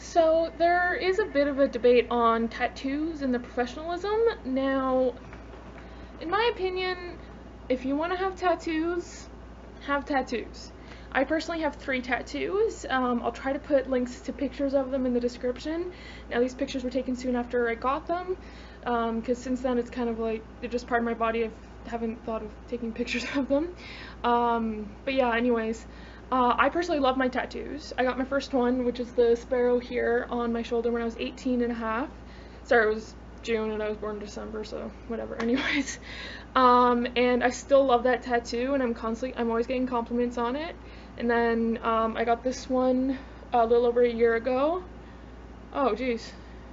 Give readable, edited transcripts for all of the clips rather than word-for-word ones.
So there is a bit of a debate on tattoos and the professionalism. Now, in my opinion, if you want to have tattoos, have tattoos. I personally have 3 tattoos. I'll try to put links to pictures of them in the description. Now, these pictures were taken soon after I got them, because since then it's kind of like they're just part of my body. I haven't thought of taking pictures of them. But yeah, anyways, I personally love my tattoos. I got my first one, which is the sparrow here on my shoulder when I was 18 and a half. Sorry, it was June and I was born in December, so whatever. Anyways, and I still love that tattoo, and I'm always getting compliments on it. And then I got this one a little over a year ago. Oh, geez,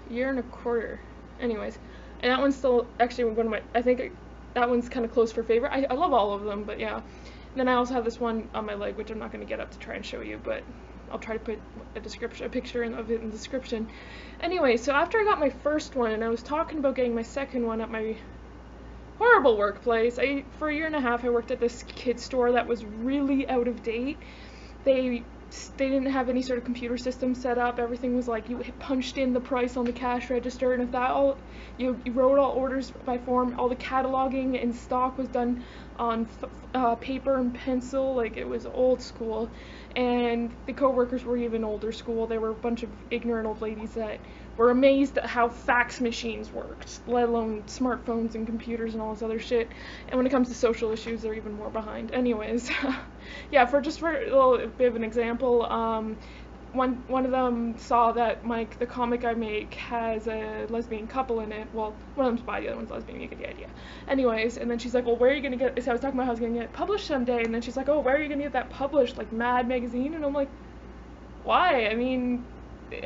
a year and a quarter. Anyways, and that one's still actually one of my. I think that one's kind of close for favorite. I love all of them, but yeah. And then I also have this one on my leg, which I'm not going to get up to try and show you, but I'll try to put a picture of it in the description. Anyway, so after I got my first one, and I was talking about getting my second one at my horrible workplace. For a year and a half, I worked at this kid store that was really out of date. They didn't have any sort of computer system set up. Everything was like you punched in the price on the cash register, and if that all you wrote all orders by form. All the cataloging and stock was done on paper and pencil. Like, it was old school, and the co-workers were even older school. They were a bunch of ignorant old ladies that were amazed at how fax machines worked, let alone smartphones and computers and all this other shit. And when it comes to social issues, they're even more behind. Anyways, yeah, for a little bit of an example, one of them saw that the comic I make has a lesbian couple in it. Well, one of them's bi, the other one's lesbian. You get the idea. Anyways, and then she's like, "Well, where are you gonna get?" So I was talking about how I was gonna get it published someday, and then she's like, "Oh, where are you gonna get that published? Like Mad Magazine?" And I'm like, "Why? I mean,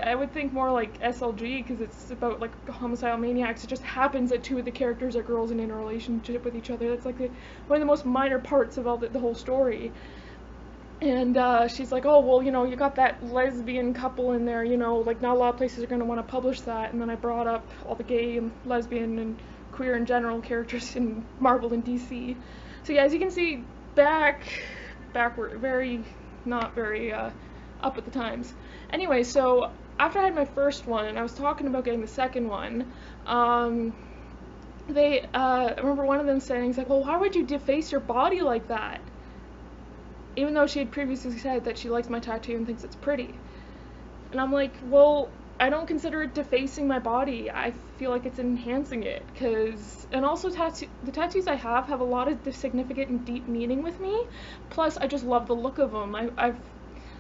I would think more like SLG, because it's about like homicidal maniacs. It just happens that 2 of the characters are girls and in a relationship with each other. That's like one of the most minor parts of the whole story." And she's like, "Oh, well, you got that lesbian couple in there, like not a lot of places are going to want to publish that." And then I brought up all the gay and lesbian and queer in general characters in Marvel and DC. So yeah, as you can see, backward, not very up at the times. Anyway, so after I had my first one and I was talking about getting the second one, I remember one of them saying, he's like, "Well, why would you deface your body like that?" Even though she had previously said that she likes my tattoo and thinks it's pretty. And I'm like, well, I don't consider it defacing my body. I feel like it's enhancing it. And also the tattoos I have a lot of significant and deep meaning with me. Plus, I just love the look of them.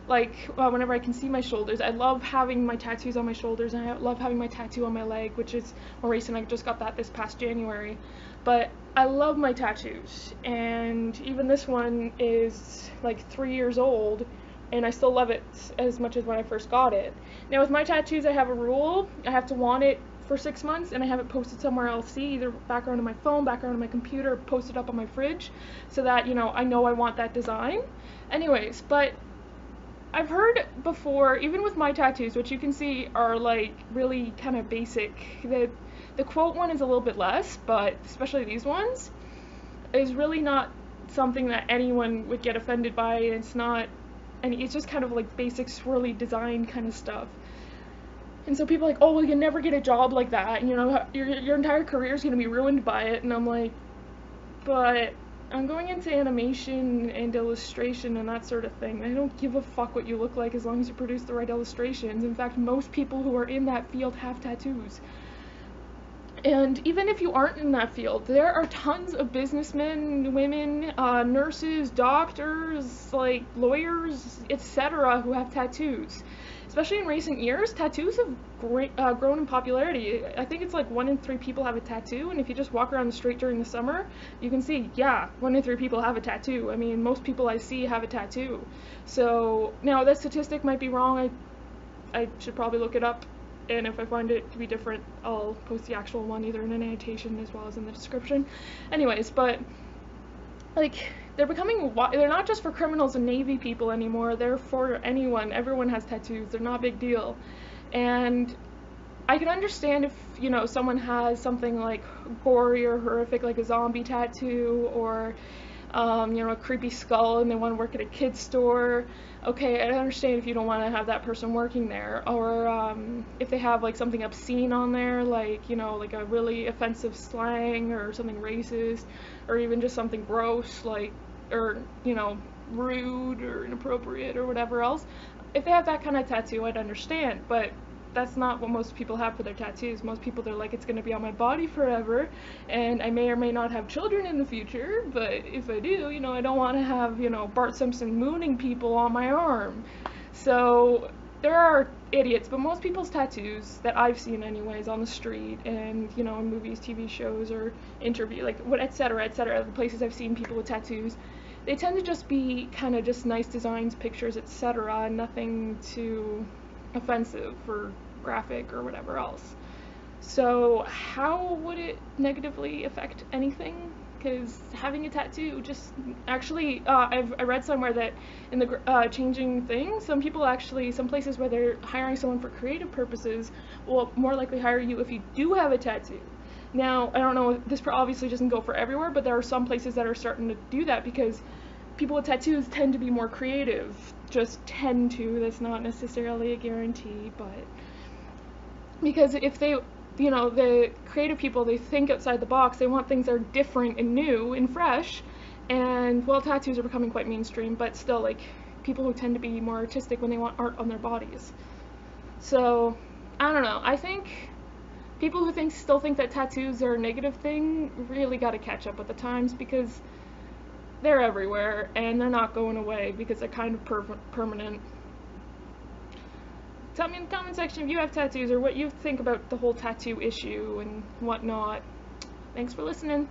Whenever I can see my shoulders, I love having my tattoos on my shoulders, and I love having my tattoo on my leg, which is more recent. I just got that this past January. But I love my tattoos, and even this one is like 3 years old, and I still love it as much as when I first got it. Now with my tattoos, I have a rule. I have to want it for 6 months, and I have it posted somewhere I'll see, either background on my phone, background on my computer, posted up on my fridge, so that, I know I want that design. Anyways, but I've heard before, even with my tattoos, which you can see are like really kind of basic, the quote one is a little bit less, but especially these ones, is really not something that anyone would get offended by. It's not, and it's just kind of like basic swirly design kind of stuff. And so people are like, "Oh, well, you never get a job like that, and your entire career is going to be ruined by it." And I'm like, but I'm going into animation and illustration and that sort of thing. I don't give a fuck what you look like as long as you produce the right illustrations. In fact, most people who are in that field have tattoos. And even if you aren't in that field, there are tons of businessmen, women, nurses, doctors, like lawyers, etc. who have tattoos. Especially in recent years, tattoos have grown in popularity. I think it's like 1 in 3 people have a tattoo, and if you just walk around the street during the summer, you can see, yeah, 1 in 3 people have a tattoo. I mean, most people I see have a tattoo. So, now that statistic might be wrong. I should probably look it up, and if I find it to be different, I'll post the actual one either in an annotation as well as in the description. Anyways, but like, they're not just for criminals and Navy people anymore. They're for anyone. Everyone has tattoos. They're not a big deal. And I can understand if, someone has something like gory or horrific, like a zombie tattoo, or you know, a creepy skull and they want to work at a kid's store. Okay, I understand if you don't want to have that person working there. Or if they have like something obscene on there, like, you know, like a really offensive slang or something racist, or even just something gross, like, or, you know, rude or inappropriate or whatever else. If they have that kind of tattoo, I'd understand, but that's not what most people have for their tattoos. Most people, they're like, it's going to be on my body forever, and I may or may not have children in the future, but if I do, you know, I don't want to have, you know, Bart Simpson mooning people on my arm. So there are idiots, but most people's tattoos that I've seen anyways on the street and, you know, in movies, TV shows, or interview, like, what, etc., the places I've seen people with tattoos, they tend to just be kind of just nice designs, pictures, etc., nothing too offensive or graphic or whatever else. So how would it negatively affect anything? Because having a tattoo just actually, I read somewhere that in the Changing Things, some places where they're hiring someone for creative purposes will more likely hire you if you do have a tattoo. Now, I don't know, this obviously doesn't go for everywhere, but there are some places that are starting to do that because people with tattoos tend to be more creative. Just tend to, that's not necessarily a guarantee, but because if they, you know, the creative people, they think outside the box, they want things that are different and new and fresh, and, well, tattoos are becoming quite mainstream, but still, like, people who tend to be more artistic when they want art on their bodies. So, I don't know, I think people who still think that tattoos are a negative thing really gotta catch up with the times, because they're everywhere, and they're not going away because they're kind of permanent. Tell me in the comment section if you have tattoos or what you think about the whole tattoo issue and whatnot. Thanks for listening.